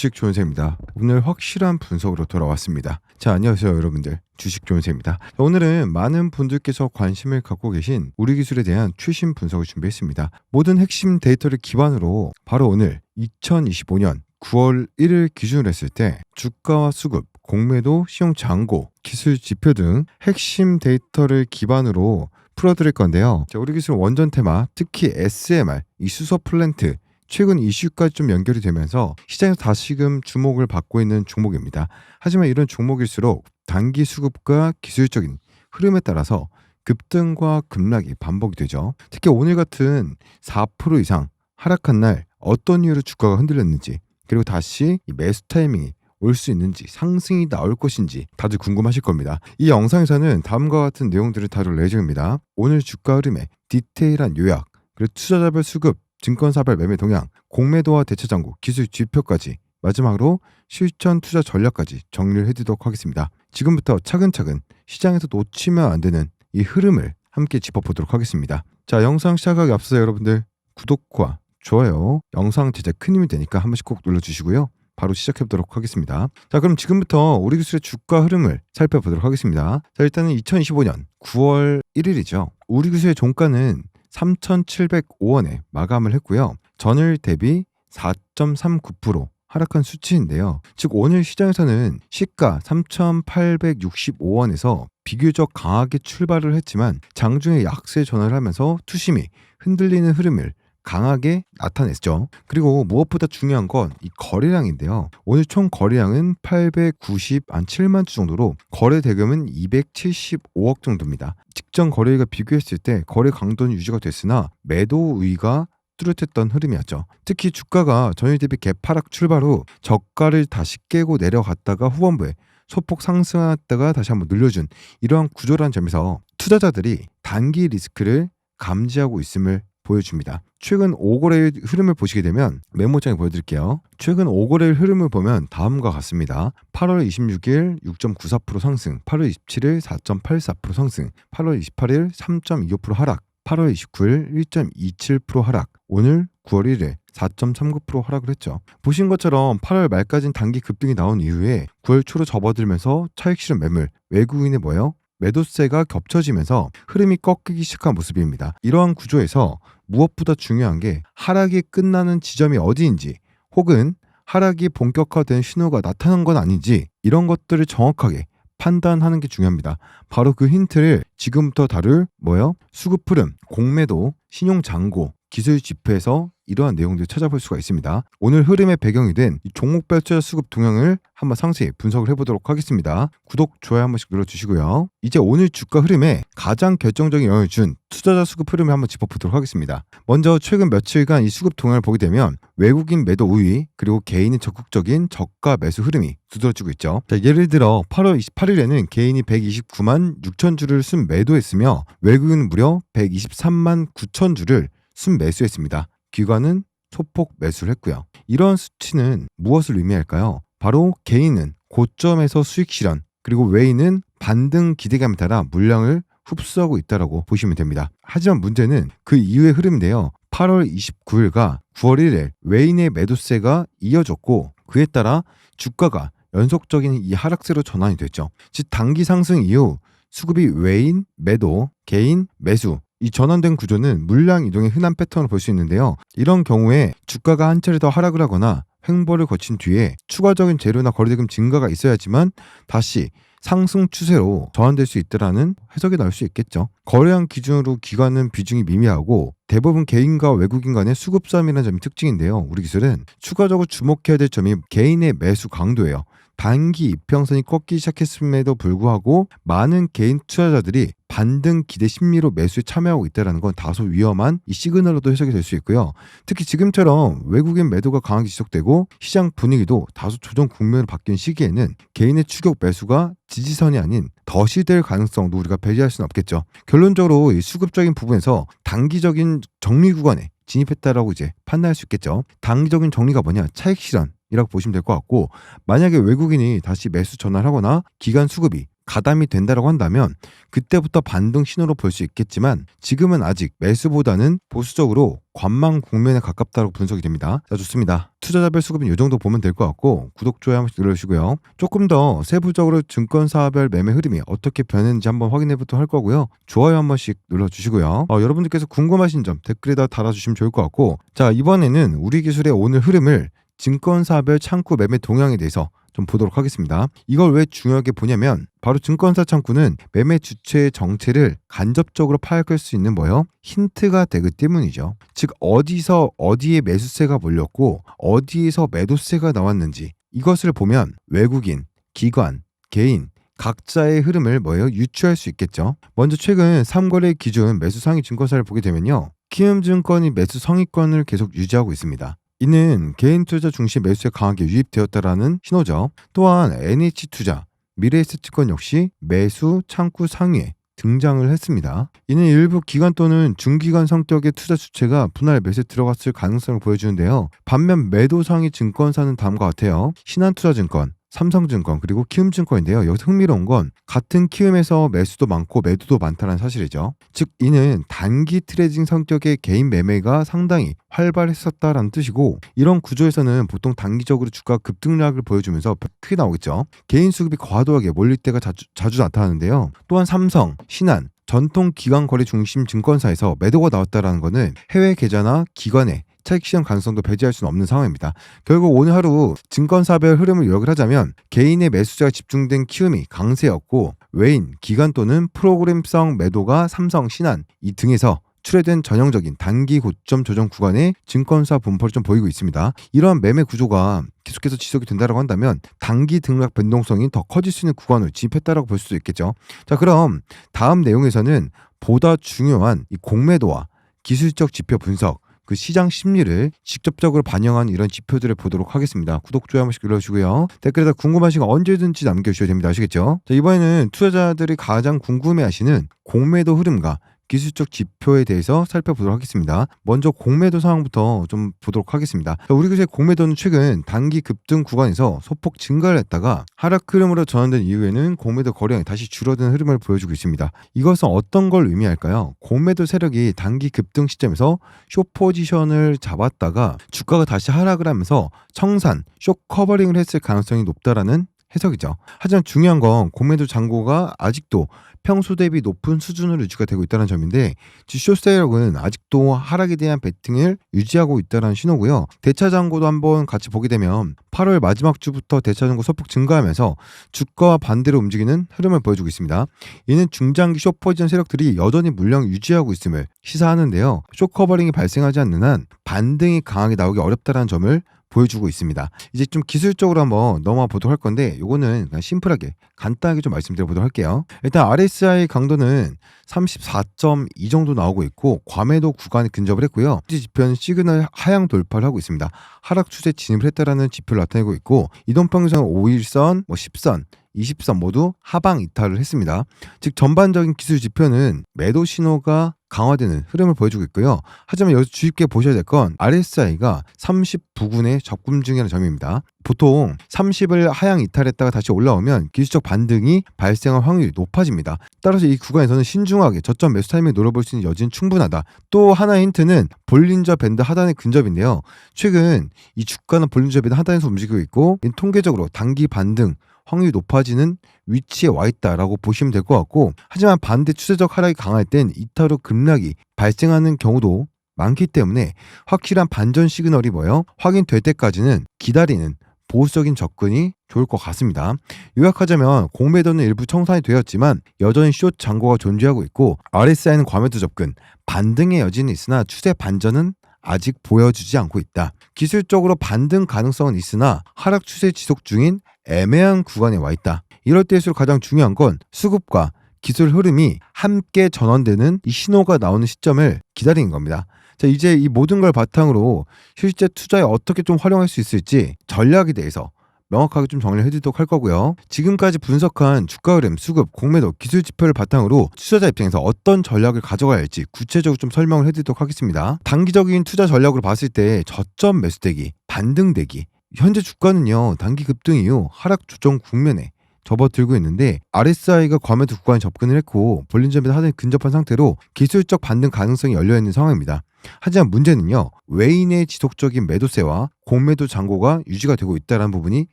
주식 조은세입니다. 오늘 확실한 분석으로 돌아왔습니다. 자, 안녕하세요 여러분들. 주식 조은세입니다. 오늘은 많은 분들께서 관심을 갖고 계신 우리 기술에 대한 최신 분석을 준비했습니다. 모든 핵심 데이터를 기반으로 바로 오늘 2025년 9월 1일 기준으로 했을 때 주가와 수급, 공매도, 시용 잔고, 기술 지표 등 핵심 데이터를 기반으로 풀어드릴 건데요. 자, 우리 기술 원전 테마, 특히 SMR, 이 수소 플랜트, 최근 이슈까지 좀 연결이 되면서 시장에서 다시금 주목을 받고 있는 종목입니다. 하지만 이런 종목일수록 단기 수급과 기술적인 흐름에 따라서 급등과 급락이 반복이 되죠. 특히 오늘 같은 4% 이상 하락한 날 어떤 이유로 주가가 흔들렸는지, 그리고 다시 이 매수 타이밍이 올 수 있는지, 상승이 나올 것인지 다들 궁금하실 겁니다. 이 영상에서는 다음과 같은 내용들을 다룰 예정입니다. 오늘 주가 흐름의 디테일한 요약, 그리고 투자자별 수급, 증권사별 매매 동향, 공매도와 대처 잔고, 기술 지표까지, 마지막으로 실전 투자 전략까지 정리를 해드리도록 하겠습니다. 지금부터 차근차근 시장에서 놓치면 안 되는 이 흐름을 함께 짚어보도록 하겠습니다. 자, 영상 시작하기 앞서 여러분들 구독과 좋아요, 영상 제작 큰 힘이 되니까 한 번씩 꼭 눌러주시고요. 바로 시작해보도록 하겠습니다. 자, 그럼 지금부터 우리 기술의 주가 흐름을 살펴보도록 하겠습니다. 자, 일단은 2025년 9월 1일이죠. 우리 기술의 종가는 3,705원에 마감을 했고요. 전일 대비 4.39% 하락한 수치인데요. 즉 오늘 시장에서는 시가 3,865원에서 비교적 강하게 출발을 했지만 장중에 약세 전환을 하면서 투심이 흔들리는 흐름을 강하게 나타냈죠. 그리고 무엇보다 중요한 건 이 거래량인데요. 오늘 총 거래량은 897만 주 정도로 거래 대금은 275억 정도입니다. 직전 거래일과 비교했을 때 거래 강도는 유지가 됐으나 매도 우위가 뚜렷했던 흐름이었죠. 특히 주가가 전일 대비 개파락 출발 후 저가를 다시 깨고 내려갔다가 후반부에 소폭 상승했다가 다시 한번 늘려준 이러한 구조라는 점에서 투자자들이 단기 리스크를 감지하고 있음을 보여줍니다. 최근 5거래일 흐름을 보시게 되면 메모장에 보여드릴게요. 최근 5거래일 흐름을 보면 다음과 같습니다. 8월 26일 6.94% 상승, 8월 27일 4.84% 상승, 8월 28일 3.25% 하락, 8월 29일 1.27% 하락, 오늘 9월 1일 4.39% 하락을 했죠. 보신 것처럼 8월 말까지는 단기 급등이 나온 이후에 9월 초로 접어들면서 차익 실현 매물, 외국인의 뭐예요? 매도세가 겹쳐지면서 흐름이 꺾이기 시작한 모습입니다. 이러한 구조에서 무엇보다 중요한 게 하락이 끝나는 지점이 어디인지, 혹은 하락이 본격화된 신호가 나타난 건 아닌지, 이런 것들을 정확하게 판단하는 게 중요합니다. 바로 그 힌트를 지금부터 다룰 뭐예요? 수급 흐름, 공매도, 신용 잔고, 기술 지표에서 이러한 내용들을 찾아볼 수가 있습니다. 오늘 흐름의 배경이 된 종목별 투자 수급 동향을 한번 상세히 분석을 해보도록 하겠습니다. 구독, 좋아요 한 번씩 눌러주시고요. 이제 오늘 주가 흐름에 가장 결정적인 영향을 준 투자자 수급 흐름을 한번 짚어보도록 하겠습니다. 먼저 최근 며칠간 이 수급 동향을 보게 되면 외국인 매도 우위, 그리고 개인의 적극적인 저가 매수 흐름이 두드러지고 있죠. 자, 예를 들어 8월 28일에는 개인이 129만 6천 주를 순 매도했으며 외국인은 무려 123만 9천 주를 순 매수했습니다. 기관은 소폭 매수를 했고요. 이러한 수치는 무엇을 의미할까요? 바로 개인은 고점에서 수익 실현, 그리고 외인은 반등 기대감에 따라 물량을 흡수하고 있다고 보시면 됩니다. 하지만 문제는 그 이후의 흐름인데요. 8월 29일과 9월 1일 외인의 매도세가 이어졌고, 그에 따라 주가가 연속적인 이 하락세로 전환이 됐죠. 즉 단기 상승 이후 수급이 외인, 매도, 개인, 매수, 이 전환된 구조는 물량 이동의 흔한 패턴을 볼 수 있는데요. 이런 경우에 주가가 한 차례 더 하락을 하거나 횡보를 거친 뒤에 추가적인 재료나 거래대금 증가가 있어야지만 다시 상승 추세로 전환될 수 있다라는 해석이 나올 수 있겠죠. 거래량 기준으로 기관은 비중이 미미하고 대부분 개인과 외국인 간의 수급 싸움이라는 점이 특징인데요. 우리 기술은 추가적으로 주목해야 될 점이 개인의 매수 강도예요. 단기 이평선이 꺾이기 시작했음에도 불구하고 많은 개인 투자자들이 반등 기대 심리로 매수에 참여하고 있다는 건 다소 위험한 이 시그널로도 해석이 될 수 있고요. 특히 지금처럼 외국인 매도가 강하게 지속되고 시장 분위기도 다소 조정 국면으로 바뀐 시기에는 개인의 추격 매수가 지지선이 아닌 덫이 될 가능성도 우리가 배제할 수는 없겠죠. 결론적으로 이 수급적인 부분에서 단기적인 정리 구간에 진입했다라고 이제 판단할 수 있겠죠. 단기적인 정리가 뭐냐? 차익 실현 이라고 보시면 될 것 같고, 만약에 외국인이 다시 매수 전환하거나 기간 수급이 가담이 된다고 한다면 그때부터 반등 신호로 볼 수 있겠지만 지금은 아직 매수보다는 보수적으로 관망 국면에 가깝다고 분석이 됩니다. 자, 좋습니다. 투자자별 수급은 이 정도 보면 될 것 같고 구독, 좋아요 한 번씩 눌러주시고요. 조금 더 세부적으로 증권사별 매매 흐름이 어떻게 변했는지 한번 확인해 보도록 할 거고요. 좋아요 한 번씩 눌러주시고요. 여러분들께서 궁금하신 점 댓글에다 달아주시면 좋을 것 같고, 자, 이번에는 우리 기술의 오늘 흐름을 증권사별 창구 매매 동향에 대해서 좀 보도록 하겠습니다. 이걸 왜 중요하게 보냐면 바로 증권사 창구는 매매 주체의 정체를 간접적으로 파악할 수 있는 힌트가 되기 때문이죠. 즉 어디서 어디에 매수세가 몰렸고 어디에서 매도세가 나왔는지 이것을 보면 외국인, 기관, 개인 각자의 흐름을 유추할 수 있겠죠. 먼저 최근 3거래 기준 매수 상위 증권사를 보게 되면요, 키움증권이 매수 상위권을 계속 유지하고 있습니다. 이는 개인 투자 중심 매수에 강하게 유입되었다라는 신호죠. 또한 NH투자, 미래에셋증권 역시 매수 창구 상위에 등장을 했습니다. 이는 일부 기관 또는 중기관 성격의 투자 주체가 분할 매수에 들어갔을 가능성을 보여주는데요. 반면 매도 상위 증권사는 다음과 같아요. 신한투자증권, 삼성증권, 그리고 키움증권인데요. 여기서 흥미로운 건 같은 키움에서 매수도 많고 매도도 많다는 사실이죠. 즉 이는 단기 트레이딩 성격의 개인 매매가 상당히 활발했었다라는 뜻이고, 이런 구조에서는 보통 단기적으로 주가 급등락을 보여주면서 크게 나오겠죠. 개인 수급이 과도하게 몰릴 때가 자주 나타나는데요. 또한 삼성, 신한, 전통 기관 거래 중심 증권사에서 매도가 나왔다라는 것은 해외 계좌나 기관의 차익 실현 가능성도 배제할 수는 없는 상황입니다. 결국 오늘 하루 증권사별 흐름을 요약을 하자면 개인의 매수세가 집중된 키움이 강세였고, 외인, 기관 또는 프로그램성 매도가 삼성, 신한 이 등에서 출회된 전형적인 단기 고점 조정 구간의 증권사 분포를 좀 보이고 있습니다. 이러한 매매 구조가 계속해서 지속이 된다고 한다면 단기 등락 변동성이 더 커질 수 있는 구간을 진입했다고 볼 수도 있겠죠. 자, 그럼 다음 내용에서는 보다 중요한 이 공매도와 기술적 지표 분석, 그 시장 심리를 직접적으로 반영한 이런 지표들을 보도록 하겠습니다. 구독, 좋아요 한 번씩 눌러주시고요. 댓글에다 궁금하신 거 언제든지 남겨주셔도 됩니다. 아시겠죠? 자, 이번에는 투자자들이 가장 궁금해하시는 공매도 흐름과 기술적 지표에 대해서 살펴보도록 하겠습니다. 먼저 공매도 상황부터 좀 보도록 하겠습니다. 우리 기술의 공매도는 최근 단기 급등 구간에서 소폭 증가를 했다가 하락 흐름으로 전환된 이후에는 공매도 거래량이 다시 줄어드는 흐름을 보여주고 있습니다. 이것은 어떤 걸 의미할까요? 공매도 세력이 단기 급등 시점에서 숏 포지션을 잡았다가 주가가 다시 하락을 하면서 청산, 숏 커버링을 했을 가능성이 높다라는 해석이죠. 하지만 중요한 건 공매도 잔고가 아직도 평소 대비 높은 수준으로 유지가 되고 있다는 점인데, 숏 세력은 아직도 하락에 대한 베팅을 유지하고 있다는 신호고요. 대차 잔고도 한번 같이 보게 되면 8월 마지막 주부터 대차 잔고 소폭 증가하면서 주가와 반대로 움직이는 흐름을 보여주고 있습니다. 이는 중장기 숏 포지션 세력들이 여전히 물량을 유지하고 있음을 시사하는데요. 숏 커버링이 발생하지 않는 한 반등이 강하게 나오기 어렵다는 점을 보여주고 있습니다. 이제 좀 기술적으로 한번 넘어가 보도록 할 건데, 요거는 그냥 심플하게 간단하게 좀 말씀드려 보도록 할게요. 일단 RSI 강도는 34.2 정도 나오고 있고 과매도 구간에 근접을 했고요. 지표는 시그널 하향 돌파를 하고 있습니다. 하락 추세 진입을 했다라는 지표를 나타내고 있고, 이동평균선 5일선, 10선, 20선 모두 하방 이탈을 했습니다. 즉 전반적인 기술 지표는 매도 신호가 강화되는 흐름을 보여주고 있고요. 하지만 여기서 주의 깊게 보셔야 될 건 RSI가 39군에 접근 중이라는 점입니다. 보통 30을 하향 이탈했다가 다시 올라오면 기술적 반등이 발생할 확률이 높아집니다. 따라서 이 구간에서는 신중하게 저점 매수 타이밍을 노려볼 수 있는 여지는 충분하다. 또 하나의 힌트는 볼린저 밴드 하단의 근접인데요. 최근 이 주가는 볼린저 밴드 하단에서 움직이고 있고, 통계적으로 단기 반등 확률이 높아지는 위치에 와 있다라고 보시면 될 것 같고, 하지만 반대 추세적 하락이 강할 땐 이탈 후 급락이 발생하는 경우도 많기 때문에 확실한 반전 시그널이 확인될 때까지는 기다리는 보수적인 접근이 좋을 것 같습니다. 요약하자면 공매도는 일부 청산이 되었지만 여전히 숏 잔고가 존재하고 있고, RSI는 과매도 접근, 반등의 여지는 있으나 추세 반전은 아직 보여주지 않고 있다. 기술적으로 반등 가능성은 있으나 하락 추세 지속 중인 애매한 구간에 와 있다. 이럴 때일수록 가장 중요한 건 수급과 기술 흐름이 함께 전환되는 이 신호가 나오는 시점을 기다리는 겁니다. 자, 이제 이 모든 걸 바탕으로 실제 투자에 어떻게 좀 활용할 수 있을지 전략에 대해서 명확하게 좀 정리를 해드리도록 할 거고요. 지금까지 분석한 주가 흐름, 수급, 공매도, 기술 지표를 바탕으로 투자자 입장에서 어떤 전략을 가져가야 할지 구체적으로 좀 설명을 해드리도록 하겠습니다. 단기적인 투자 전략으로 봤을 때 저점 매수대기, 반등대기, 현재 주가는요 단기 급등 이후 하락 조정 국면에 접어들고 있는데 RSI가 과매도 구간에 접근을 했고 볼린저밴드 하단에 근접한 상태로 기술적 반등 가능성이 열려있는 상황입니다. 하지만 문제는요, 외인의 지속적인 매도세와 공매도 잔고가 유지가 되고 있다는 부분이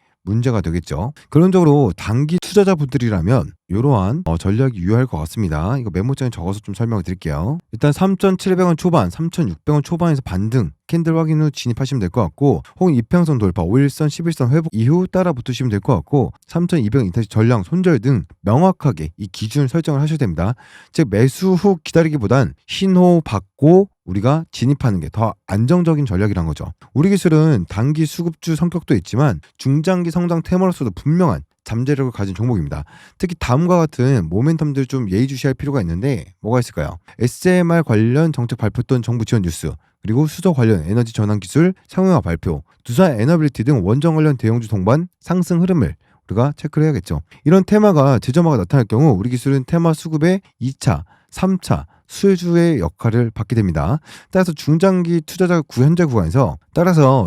문제가 되겠죠. 결론적으로 단기 투자자분들이라면 이러한 전략이 유효할 것 같습니다. 이거 메모장에 적어서 좀 설명을 드릴게요. 일단 3,700원 초반, 3,600원 초반에서 반등 캔들 확인 후 진입하시면 될 것 같고, 혹은 이평선 돌파, 5일선, 11선 회복 이후 따라 붙으시면 될 것 같고, 3,200원 인터시 전량 손절 등 명확하게 이 기준을 설정을 하셔야 됩니다. 즉 매수 후 기다리기보단 신호 받고 우리가 진입하는 게 더 안정적인 전략이란 거죠. 우리 기술은 단기 수급주 성격도 있지만 중장기 성장 테마로서도 분명한 잠재력을 가진 종목입니다. 특히 다음과 같은 모멘텀들 좀 예의주시할 필요가 있는데 뭐가 있을까요? SMR 관련 정책 발표 또는 정부 지원 뉴스, 그리고 수소 관련 에너지 전환 기술 상용화 발표, 두산 에너빌리티 등 원전 관련 대형주 동반 상승 흐름을 우리가 체크를 해야겠죠. 이런 테마가 재점화가 나타날 경우 우리 기술은 테마 수급의 2차, 3차 수혜주의 역할을 받게 됩니다. 따라서 중장기 투자자 현재 구간에서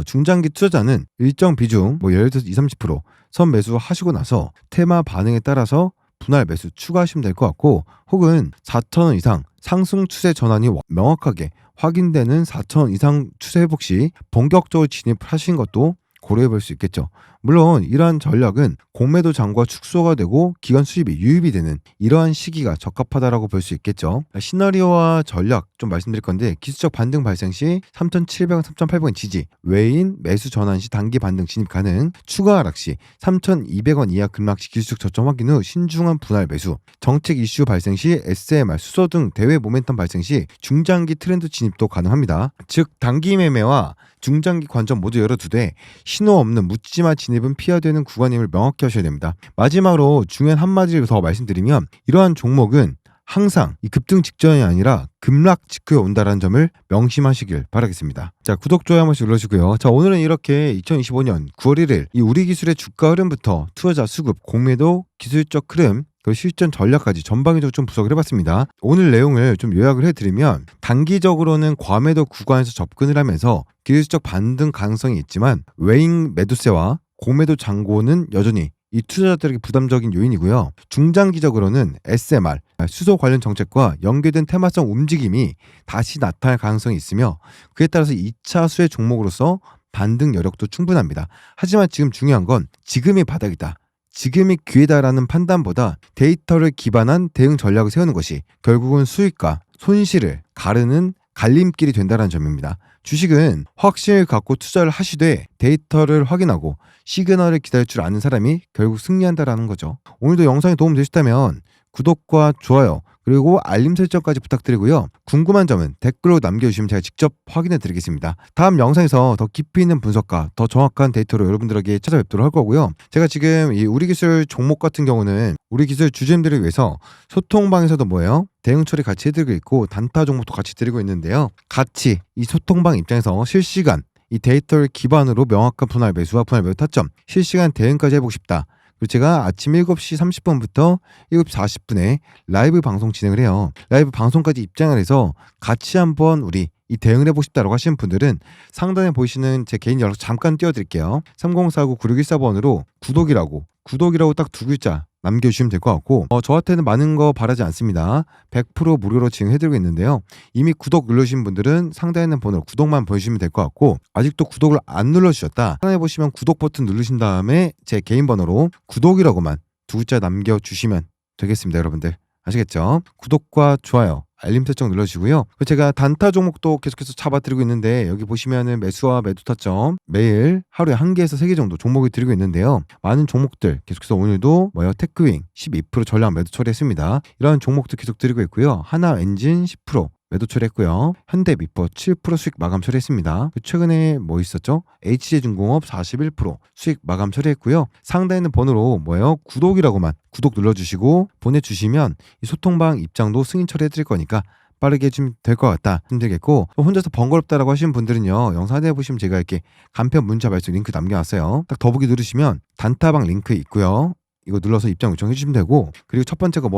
중장기 투자자는 일정 비중 예를 들어서 20-30% 선매수 하시고 나서 테마 반응에 따라서 분할 매수 추가하시면 될 것 같고, 혹은 4,000원 이상 상승 추세 전환이 명확하게 확인되는 4,000원 이상 추세 회복 시 본격적으로 진입하신 것도 고려해 볼 수 있겠죠. 물론 이러한 전략은 공매도 잔고가 축소가 되고 기관 수입이 유입이 되는 이러한 시기가 적합하다라고 볼 수 있겠죠. 시나리오와 전략 좀 말씀드릴 건데, 기술적 반등 발생 시 3,700원, 3,800원 지지, 외인 매수 전환 시 단기 반등 진입 가능, 추가 하락 시 3,200원 이하 급락 시 기술적 저점 확인 후 신중한 분할 매수, 정책 이슈 발생 시 SMR, 수소 등 대외 모멘텀 발생 시 중장기 트렌드 진입도 가능합니다. 즉 단기 매매와 중장기 관점 모두 열어두되 신호 없는 묻지마 진입은 피해야 되는 구간임을 명확히 하셔야 됩니다. 마지막으로 중요한 한마디를 더 말씀드리면, 이러한 종목은 항상 이 급등 직전이 아니라 급락 직후에 온다라는 점을 명심하시길 바라겠습니다. 자, 구독, 좋아요 한 번씩 눌러주고요. 자, 오늘은 이렇게 2025년 9월 1일 이 우리 기술의 주가 흐름부터 투자자 수급, 공매도, 기술적 흐름, 그 실전 전략까지 전방위적으로 좀 분석을 해봤습니다. 오늘 내용을 좀 요약을 해드리면, 단기적으로는 과매도 구간에서 접근을 하면서 기술적 반등 가능성이 있지만 외인 매도세와 공매도 잔고는 여전히 이 투자자들에게 부담적인 요인이고요. 중장기적으로는 SMR, 수소 관련 정책과 연계된 테마성 움직임이 다시 나타날 가능성이 있으며, 그에 따라서 2차 수혜 종목으로서 반등 여력도 충분합니다. 하지만 지금 중요한 건 지금이 바닥이다, 지금이 기회다라는 판단보다 데이터를 기반한 대응 전략을 세우는 것이 결국은 수익과 손실을 가르는 갈림길이 된다는 점입니다. 주식은 확신을 갖고 투자를 하시되 데이터를 확인하고 시그널을 기다릴 줄 아는 사람이 결국 승리한다라는 거죠. 오늘도 영상이 도움 되셨다면 구독과 좋아요 그리고 알림 설정까지 부탁드리고요. 궁금한 점은 댓글로 남겨주시면 제가 직접 확인해 드리겠습니다. 다음 영상에서 더 깊이 있는 분석과 더 정확한 데이터로 여러분들에게 찾아뵙도록 할 거고요. 제가 지금 이 우리 기술 종목 같은 경우는 우리 기술 주주님들을 위해서 소통방에서도 대응 처리 같이 해드리고 있고 단타 종목도 같이 드리고 있는데요. 같이 이 소통방 입장에서 실시간 이 데이터를 기반으로 명확한 분할 매수와 분할 매도 타점, 실시간 대응까지 해보고 싶다. 그리고 제가 아침 7시 30분부터 7시 40분에 라이브 방송 진행을 해요. 라이브 방송까지 입장을 해서 같이 한번 우리 이 대응을 해보고 싶다라고 하시는 분들은 상단에 보이시는 제 개인 연락 잠깐 띄워드릴게요. 3049-9614번으로 구독이라고 딱 두 글자 남겨주시면 될 것 같고, 저한테는 많은 거 바라지 않습니다. 100% 무료로 진행해드리고 있는데요. 이미 구독 누르신 분들은 상단에 있는 번호로 구독만 보여주시면 될 것 같고, 아직도 구독을 안 눌러주셨다, 상단에 보시면 구독 버튼 누르신 다음에 제 개인 번호로 구독이라고만 두 글자 남겨주시면 되겠습니다. 여러분들 아시겠죠? 구독과 좋아요, 알림 설정 눌러주시고요. 제가 단타 종목도 계속해서 잡아드리고 있는데, 여기 보시면은 매수와 매도 타점 매일 하루에 1개에서 3개 정도 종목을 드리고 있는데요. 많은 종목들 계속해서 오늘도 테크윙 12% 전량 매도 처리했습니다. 이런 종목도 계속 드리고 있고요. 하나엔진 10% 매도 처리했고요. 현대미포 7% 수익 마감 처리했습니다. 최근에 있었죠? HJ중공업 41% 수익 마감 처리했고요. 상단에 있는 번호로 구독이라고만 구독 눌러주시고 보내주시면 이 소통방 입장도 승인 처리해드릴 거니까 빠르게 해주면 될 것 같다 힘들겠고, 혼자서 번거롭다라고 하시는 분들은요, 영상 하단에 보시면 제가 이렇게 간편 문자 발송 링크 남겨놨어요. 딱 더보기 누르시면 단타방 링크 있고요. 이거 눌러서 입장 요청해 주시면 되고, 그리고 첫 번째가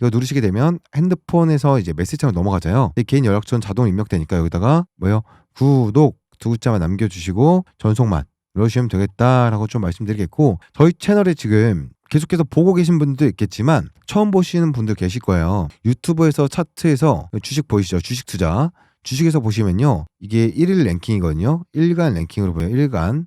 이거 누르시게 되면 핸드폰에서 이제 메시지창으로 넘어가잖아요. 개인 연락처는 자동 입력되니까 여기다가 구독 두 글자만 남겨주시고 전송만 눌러주시면 되겠다라고 좀 말씀드리겠고, 저희 채널에 지금 계속해서 보고 계신 분들도 있겠지만 처음 보시는 분들 계실 거예요. 유튜브에서 차트에서 주식 보이시죠? 주식 투자. 주식에서 보시면요. 이게 1일 랭킹이거든요. 일간 랭킹으로 보여요. 일간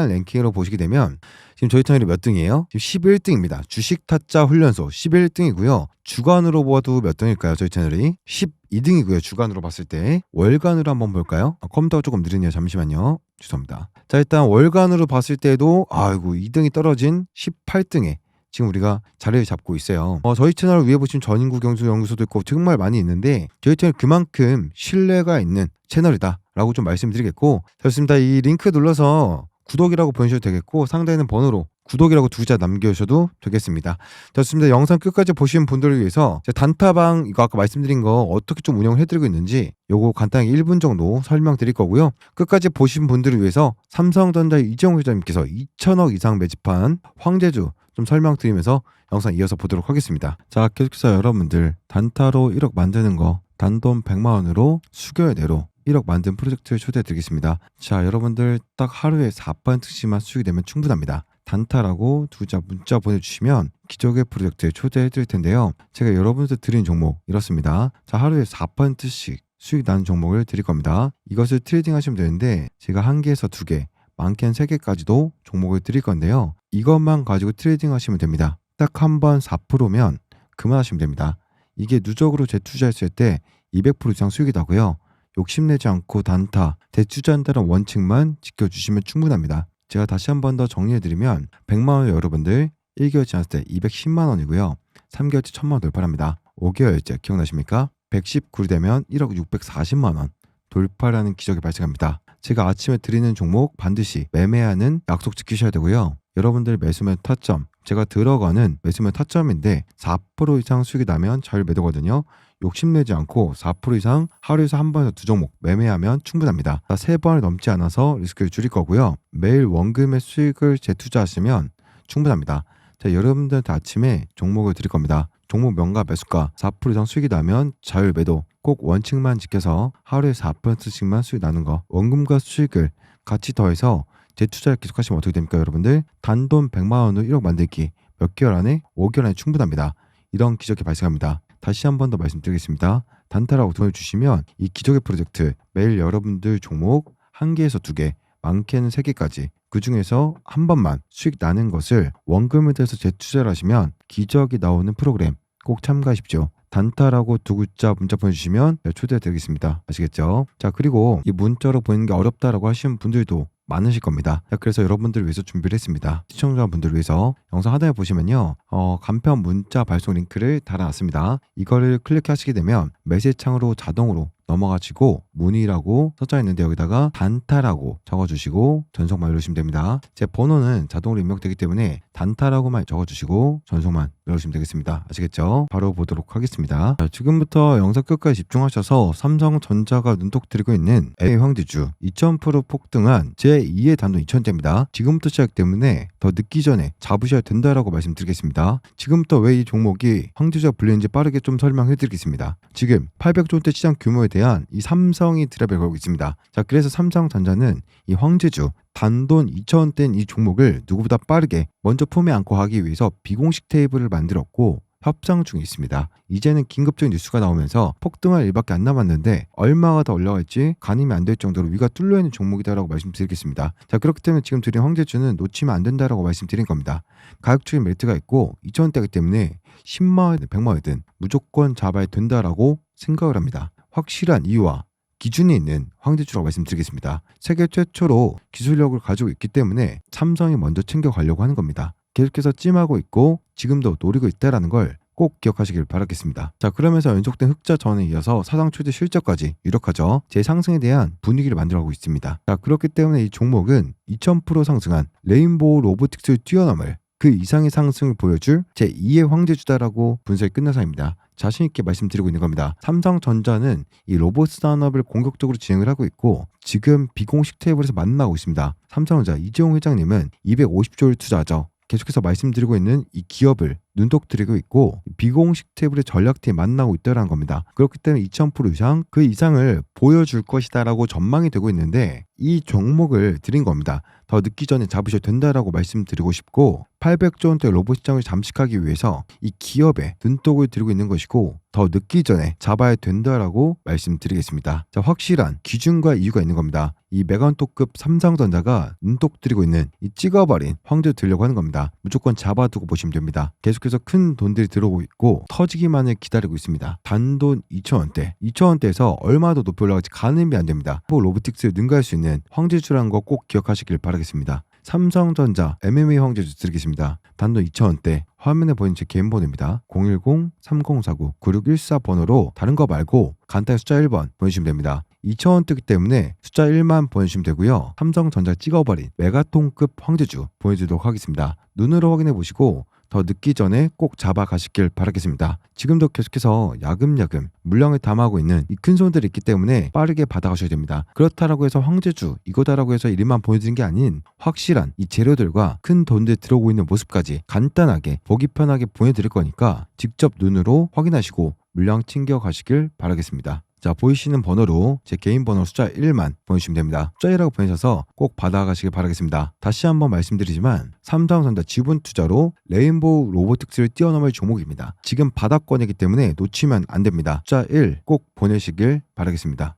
랭킹으로 보시게 되면 지금 저희 채널이 몇 등이에요? 지금 11등입니다. 주식 타짜 훈련소 11등이고요. 주간으로 봐도 몇 등일까요? 저희 채널이 12등이고요. 주간으로 봤을 때. 월간으로 한번 볼까요? 컴퓨터가 조금 느리네요. 잠시만요. 죄송합니다. 자, 일단 월간으로 봤을 때도 아이고 2등이 떨어진 18등에 지금 우리가 자리를 잡고 있어요. 저희 채널 위에 보시면 전인구 경수 연구소도 있고 정말 많이 있는데 저희 채널 그만큼 신뢰가 있는 채널이다 라고 좀 말씀드리겠고, 좋습니다. 이 링크 눌러서 구독이라고 보내셔도 되겠고 상단에 있는 번호로 구독이라고 두 글자 남겨주셔도 되겠습니다. 좋습니다. 영상 끝까지 보시는 분들을 위해서 단타방 이거 아까 말씀드린 거 어떻게 좀 운영을 해드리고 있는지 요거 간단하게 1분 정도 설명드릴 거고요. 끝까지 보신 분들을 위해서 삼성전자 이재용 회장님께서 2천억 이상 매집한 황제주 좀 설명드리면서 영상 이어서 보도록 하겠습니다. 자, 계속해서 여러분들 단타로 1억 만드는 거 단돈 100만 원으로 수교외내로 1억 만든 프로젝트를 초대해 드리겠습니다. 자, 여러분들 딱 하루에 4%씩만 수익이 되면 충분합니다. 단타라고 두 글자 문자 보내주시면 기적의 프로젝트에 초대해 드릴 텐데요. 제가 여러분들 드린 종목 이렇습니다. 자, 하루에 4%씩 수익 나는 종목을 드릴 겁니다. 이것을 트레이딩 하시면 되는데 제가 1개에서 2개, 많게는 3개까지도 종목을 드릴 건데요. 이것만 가지고 트레이딩 하시면 됩니다. 딱 한 번 4%면 그만하시면 됩니다. 이게 누적으로 재투자했을 때 200% 이상 수익이 나고요. 욕심내지 않고 단타, 대투자한다는 원칙만 지켜주시면 충분합니다. 제가 다시 한 번 더 정리해드리면 100만 원을 여러분들 1개월치 지났을 때 210만 원이고요. 3개월치 1000만 원 돌파합니다. 5개월째 기억나십니까? 119일 되면 1억 640만 원 돌파라는 기적이 발생합니다. 제가 아침에 드리는 종목 반드시 매매하는 약속 지키셔야 되고요. 여러분들 매수면 타점, 제가 들어가는 매수면 타점인데 4% 이상 수익이 나면 자율 매도거든요. 욕심내지 않고 4% 이상 하루에서 한 번에서 두 종목 매매하면 충분합니다. 3번을 넘지 않아서 리스크를 줄일 거고요. 매일 원금의 수익을 재투자하시면 충분합니다. 자, 여러분들한테 아침에 종목을 드릴 겁니다. 종목 명가 매수가 4% 이상 수익이 나면 자율 매도, 꼭 원칙만 지켜서 하루에 4%씩만 수익 나는 거, 원금과 수익을 같이 더해서 재투자를 계속하시면 어떻게 됩니까? 여러분들 단돈 100만 원으로 1억 만들기 몇 개월 안에 5개월 안에 충분합니다. 이런 기적이 발생합니다. 다시 한 번 더 말씀드리겠습니다. 단타라고 돈을 주시면 이 기적의 프로젝트 매일 여러분들 종목 1개에서 2개, 많게는 3개까지 그 중에서 한 번만 수익 나는 것을 원금에 대해서 재투자를 하시면 기적이 나오는 프로그램 꼭 참가하십시오. 단타라고 두 글자 문자 보내주시면 초대해 드리겠습니다. 아시겠죠? 자, 그리고 이 문자로 보내는 게 어렵다라고 하시는 분들도 많으실 겁니다. 자, 그래서 여러분들을 위해서 준비를 했습니다. 시청자분들을 위해서 영상 하단에 보시면요, 간편 문자 발송 링크를 달아놨습니다. 이거를 클릭하시게 되면 메시지창으로 자동으로 넘어가시고 문의라고 써져 있는데 여기다가 단타라고 적어주시고 전송만 누르시면 됩니다. 제 번호는 자동으로 입력되기 때문에 단타라고만 적어주시고 전송만 누르시면 되겠습니다. 아시겠죠? 바로 보도록 하겠습니다. 자, 지금부터 영상 끝까지 집중하셔서 삼성전자가 눈독 들이고 있는 LA 황제주 2000% 폭등한 제2의 단돈 2000대입니다. 지금부터 시작 때문에 더 늦기 전에 잡으셔야 된다라고 말씀드리겠습니다. 지금부터 왜 이 종목이 황제주가 불리는지 빠르게 좀 설명해 드리겠습니다. 지금 800조 원대 시장 규모에 대한 이 삼성이 드랍을 걸고 있습니다. 자, 그래서 삼성전자는 이 황제주 단돈 2,000원대인 이 종목을 누구보다 빠르게 먼저 품에 안고 하기 위해서 비공식 테이블을 만들었고 협상 중에 있습니다. 이제는 긴급적인 뉴스가 나오면서 폭등할 일밖에 안 남았는데 얼마가 더 올라갈지 가늠이 안 될 정도로 위가 뚫려 있는 종목이다라고 말씀드리겠습니다. 자, 그렇기 때문에 지금 드린 황제주는 놓치면 안 된다라고 말씀드린 겁니다. 가격적인 메리트가 있고 2,000원대이기 때문에 10만 원이든 100만 원이든 무조건 잡아야 된다라고 생각을 합니다. 확실한 이유와 기준이 있는 황제주라고 말씀드리겠습니다. 세계 최초로 기술력을 가지고 있기 때문에 삼성이 먼저 챙겨가려고 하는 겁니다. 계속해서 찜하고 있고 지금도 노리고 있다라는 걸 꼭 기억하시길 바라겠습니다. 자, 그러면서 연속된 흑자 전에 이어서 사상 최대 실적까지 유력하죠. 재상승에 대한 분위기를 만들어가고 있습니다. 자, 그렇기 때문에 이 종목은 2000% 상승한 레인보우 로보틱스를 뛰어넘을 그 이상의 상승을 보여줄 제2의 황제주다라고 분석이 끝나서입니다. 자신있게 말씀드리고 있는 겁니다. 삼성전자는 이 로봇 산업을 공격적으로 진행을 하고 있고 지금 비공식 테이블에서 만나고 있습니다. 삼성전자 이재용 회장님은 250조를 투자하죠. 계속해서 말씀드리고 있는 이 기업을 눈독 들이고 있고 비공식 테이블의 전략팀이 만나고 있다는 겁니다. 그렇기 때문에 2000% 이상 그 이상을 보여줄 것이다 라고 전망이 되고 있는데 이 종목을 드린 겁니다. 더 늦기 전에 잡으셔도 된다라고 말씀드리고 싶고 800조 원대 로봇 시장을 잠식하기 위해서 이 기업에 눈독을 들이고 있는 것이고 더 늦기 전에 잡아야 된다라고 말씀드리겠습니다. 자, 확실한 기준과 이유가 있는 겁니다. 이 메가톤급 삼성전자가 눈독 들이고 있는 이 찍어버린 황제 들려고 하는 겁니다. 무조건 잡아두고 보시면 됩니다. 계속해서 큰 돈들이 들어오고 있고 터지기만을 기다리고 있습니다. 단돈 2,000원대 2,000원대에서 얼마 더 높이 올라갈지 가늠이 안 됩니다. 로보틱스를 능가할 수 있는 황제주라는 거 꼭 기억하시길 바라겠습니다. 삼성전자 MMA 황제주 드리겠습니다. 단돈 2,000원대 화면에 보이는 제 개인 번호입니다. 010-3049-9614 번호로 다른 거 말고 간단히 숫자 1번 보내주시면 됩니다. 2,000원대이기 때문에 숫자 1만 보내주시면 되고요. 삼성전자 찍어버린 메가톤급 황제주 보내주도록 하겠습니다. 눈으로 확인해 보시고 더 늦기 전에 꼭 잡아가시길 바라겠습니다. 지금도 계속해서 야금야금 물량을 담아하고 있는 이 큰 손들이 있기 때문에 빠르게 받아가셔야 됩니다. 그렇다라고 해서 황제주 이거다라고 해서 이름만 보여드린 게 아닌 확실한 이 재료들과 큰 돈들 들어오고 있는 모습까지 간단하게 보기 편하게 보여드릴 거니까 직접 눈으로 확인하시고 물량 챙겨가시길 바라겠습니다. 자, 보이시는 번호로 제 개인 번호 숫자 1만 보내주시면 됩니다. 숫자 1이라고 보내셔서 꼭 받아가시길 바라겠습니다. 다시 한번 말씀드리지만 삼성전자 지분 투자로 레인보우 로보틱스를 뛰어넘을 종목입니다. 지금 바닥권이기 때문에 놓치면 안 됩니다. 숫자 1 꼭 보내시길 바라겠습니다.